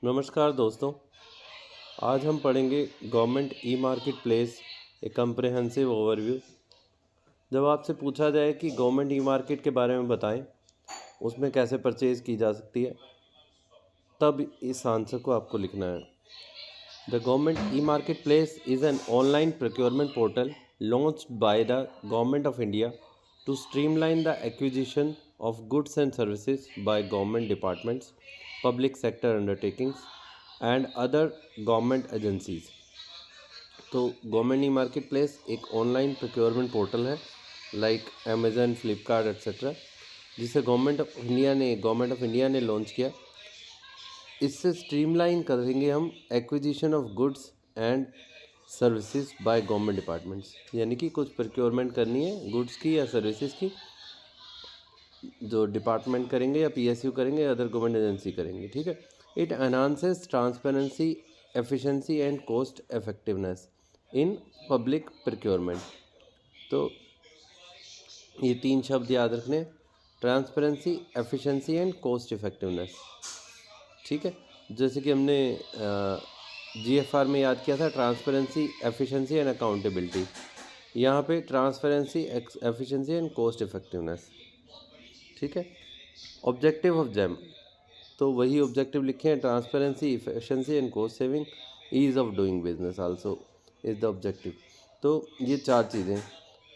नमस्कार दोस्तों। आज हम पढ़ेंगे government e market place a comprehensive overview. जब आपसे पूछा जाए कि गवर्नमेंट ई मार्केट के बारे में बताएं, उसमें कैसे परचेज़ की जा सकती है, तब इस आंसर को आपको लिखना है। The government e marketplace is an online procurement portal launched by the Government of India to streamline the acquisition of goods and services by government departments, public sector undertakings and other government agencies। तो government e market place एक online procurement portal है like Amazon, Flipkart etcetera, जिसे government of India ने launch किया। इससे streamline करेंगे हम acquisition of goods and services by government departments, यानी कि कुछ प्रोक्योरमेंट करनी है गुड्स की या सर्विसेज की, जो डिपार्टमेंट करेंगे या पीएसयू करेंगे या अदर गवर्नमेंट एजेंसी करेंगे। ठीक है। It enhances transparency, efficiency and cost effectiveness in public procurement. तो ये तीन शब्द याद रखने, transparency, efficiency and cost effectiveness. ठीक है। जैसे कि हमने जीएफआर में याद किया था, ट्रांसपेरेंसी, एफिशिएंसी एंड अकाउंटेबिलिटी। यहाँ पे transparency, efficiency and cost effectiveness. ठीक है। ऑब्जेक्टिव ऑफ जेम, तो वही ऑब्जेक्टिव लिखे हैं, transparency, efficiency and cost saving, ease of doing business also is the objective. तो ये चार चीज़ें,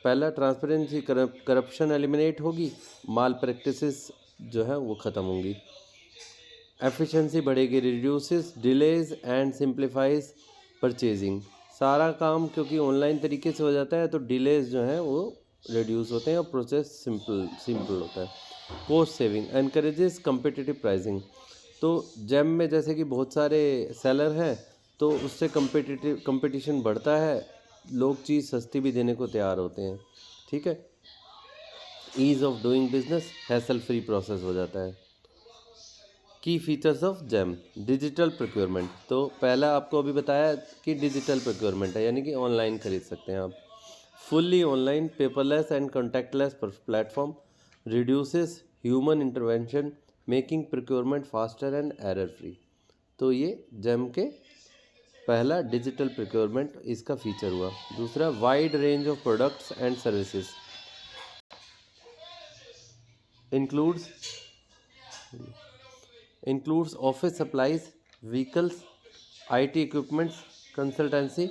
पहला ट्रांसपेरेंसी, करप्शन एलिमिनेट होगी, माल प्रैक्टिसेस जो है वो ख़त्म होंगी। एफिशिएंसी बढ़ेगी, reduces delays and simplifies purchasing. सारा काम क्योंकि ऑनलाइन तरीके से हो जाता है तो डिलेज जो हैं वो रिड्यूस होते हैं और प्रोसेस सिंपल होता है। Cost saving, encourages competitive pricing. तो जेम में जैसे कि बहुत सारे सेलर हैं तो उससे कंपटीशन बढ़ता है, लोग चीज़ सस्ती भी देने को तैयार होते हैं। ठीक है। Ease of doing business, hassle free process हो जाता है। Key features of GeM, digital procurement. तो पहला आपको अभी बताया कि डिजिटल प्रोक्योरमेंट है, यानी कि ऑनलाइन खरीद सकते हैं आप। Fully online, paperless and contactless platform, reduces human intervention, making procurement faster and error free. तो ये जेम के पहला डिजिटल प्रोक्योरमेंट इसका फीचर हुआ। दूसरा, wide range of products and services, includes office supplies, vehicles, IT equipments, consultancy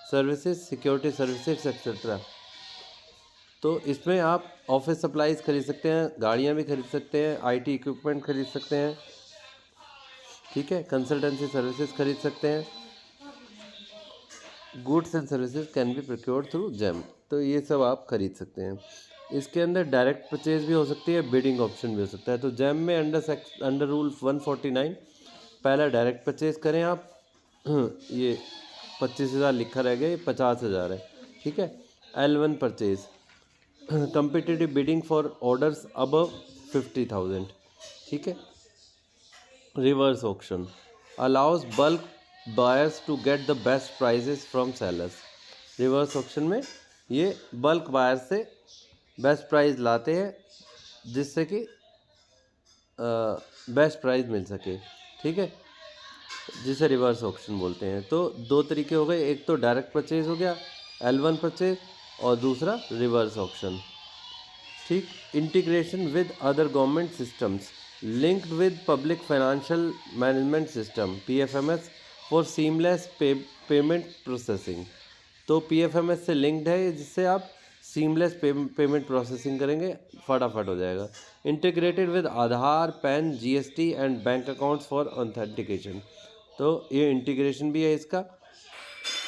services, security services etc। तो इसमें आप ऑफिस सप्लाईज खरीद सकते हैं, गाड़ियाँ भी खरीद सकते हैं, IT इक्विपमेंट खरीद सकते हैं। ठीक है। कंसल्टेंसी सर्विसेज खरीद सकते हैं। Goods and services can be procured through GeM. तो ये सब आप खरीद सकते हैं। इसके अंदर डायरेक्ट परचेज भी हो सकती है, बिडिंग ऑप्शन भी हो सकता है। तो जेम में अंडर रूल 149 पहला डायरेक्ट परचेज करें आप, ये 25,000 लिखा रह गया, ये 50,000 है। ठीक है। L1 purchase, competitive bidding for orders above 50,000। ठीक है। Reverse auction allows bulk buyers to get the best prices from sellers. Reverse auction में ये बल्क बायर से बेस्ट प्राइस लाते हैं जिससे कि बेस्ट प्राइस मिल सके। ठीक है, जिसे रिवर्स ऑक्शन बोलते हैं। तो दो तरीके हो गए, एक तो डायरेक्ट परचेज हो गया L1 परचेज, और दूसरा रिवर्स ऑक्शन। ठीक। Integration with other government systems linked with public financial management system PFMS for seamless payment processing. तो PFMS से लिंक्ड है, जिससे आप सीमलेस पेमेंट प्रोसेसिंग करेंगे, फटाफट हो जाएगा। Integrated with Aadhaar, PAN, GST and bank accounts for authentication. तो ये इंटीग्रेशन भी है इसका,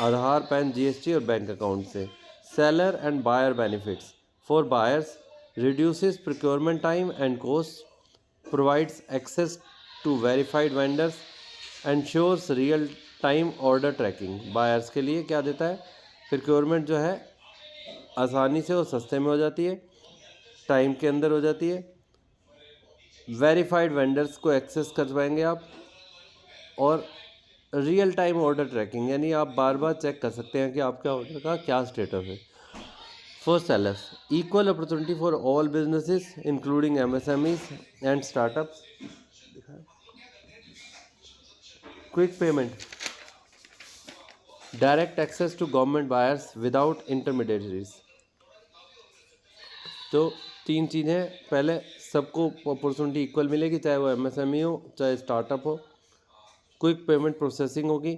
आधार, पैन, GST और बैंक अकाउंट से। Seller and buyer benefits for buyers, reduces procurement time and cost, provides access to verified vendors, ensures real time order tracking. Buyers के लिए क्या देता है, प्रोक्योरमेंट जो है आसानी से और सस्ते में हो जाती है, टाइम के अंदर हो जाती है, वेरीफाइड वेंडर्स को एक्सेस कर पाएंगे आप, और रियल टाइम ऑर्डर ट्रैकिंग, यानी आप बार बार चेक कर सकते हैं कि आपके ऑर्डर का क्या स्टेटस है। For sellers, equal opportunity for all businesses including MSMEs and startups. Quick payment, direct access to government buyers without intermediaries. तो तीन चीज़ें, पहले सबको अपॉर्चुनिटी इक्वल मिलेगी, चाहे वो एमएसएमई हो चाहे स्टार्टअप हो। क्विक पेमेंट प्रोसेसिंग होगी,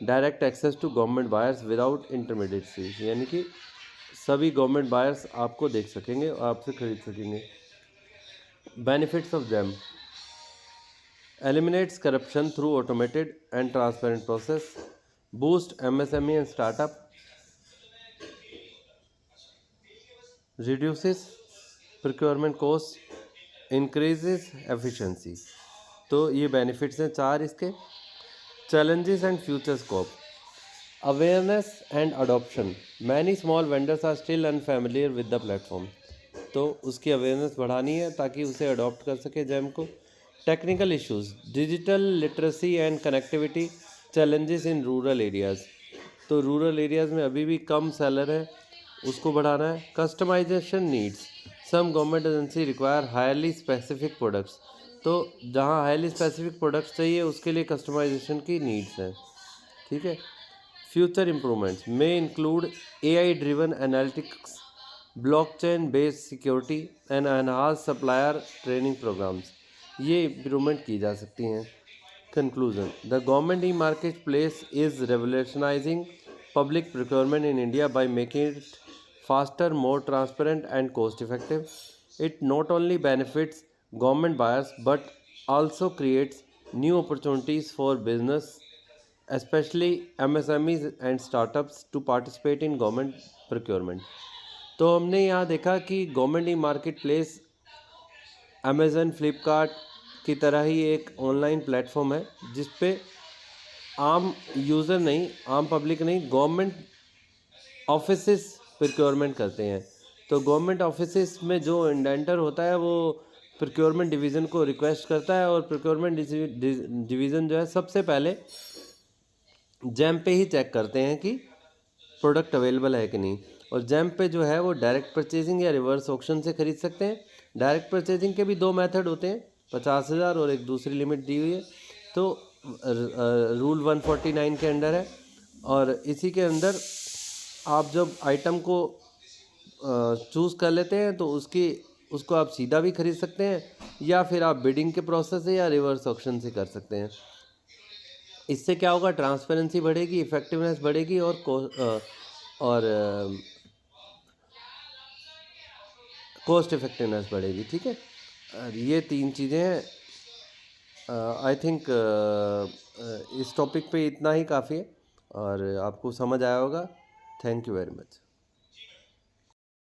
direct access to government buyers without intermediaries, यानी कि सभी गवर्नमेंट बायर्स आपको देख सकेंगे और आपसे खरीद सकेंगे। Benefits of jam, eliminates corruption through automated and transparent process, boost MSME and startup, reduces procurement cost, increases efficiency। तो ये बेनिफिट्स हैं चार इसके। Challenges and future scope, awareness and adoption, many small vendors are still unfamiliar with the platform. तो उसकी awareness बढ़ानी है ताकि उसे अडॉप्ट कर सके जैम को। Technical issues, digital literacy and connectivity challenges in rural areas. तो रूरल एरियाज़ में अभी भी कम सेलर है, उसको बढ़ाना है। Customisation needs, some government agency require highly specific products. तो जहाँ हाईली स्पेसिफिक प्रोडक्ट्स चाहिए उसके लिए कस्टमाइजेशन की नीड्स हैं, ठीक है। फ्यूचर इम्प्रूवमेंट्स मे include AI driven analytics, blockchain based security and enhance supplier training programs. ये इम्प्रूवमेंट की जा सकती हैं। Conclusion, the government e marketplace is revolutionising public procurement in India by making it faster, more transparent and cost effective. It not only benefits government buyers but also creates new opportunities for business, especially MSMEs and startups to participate in government procurement। तो हमने यहाँ देखा कि government e market place Amazon, Flipkart की तरह ही एक online platform है जिस पे आम यूज़र नहीं, आम पब्लिक नहीं, गवर्नमेंट ऑफिसेस प्रोक्योरमेंट करते हैं। तो गवर्नमेंट ऑफिसेस में जो इंडेंटर होता है वो प्रोक्योरमेंट डिवीज़न को रिक्वेस्ट करता है और प्रोक्योरमेंट डिवीज़न जो है सबसे पहले जैम पे ही चेक करते हैं कि प्रोडक्ट अवेलेबल है कि नहीं। और जैम पे जो है वो डायरेक्ट परचेजिंग या रिवर्स ऑक्शन से खरीद सकते हैं। डायरेक्ट परचेजिंग के भी दो मेथड होते हैं, 50,000 और एक दूसरी लिमिट दी हुई है। तो रूल 149 के अंडर है और इसी के अंदर आप जब आइटम को चूज़ कर लेते हैं तो उसको आप सीधा भी खरीद सकते हैं या फिर आप बिडिंग के प्रोसेस से या रिवर्स ऑक्शन से कर सकते हैं। इससे क्या होगा, ट्रांसपेरेंसी बढ़ेगी, इफेक्टिवनेस बढ़ेगी और कॉस्ट इफेक्टिवनेस बढ़ेगी, ठीक है। ये तीन चीज़ें हैं। आई थिंक इस टॉपिक पे इतना ही काफ़ी है और आपको समझ आया होगा। Thank you very much.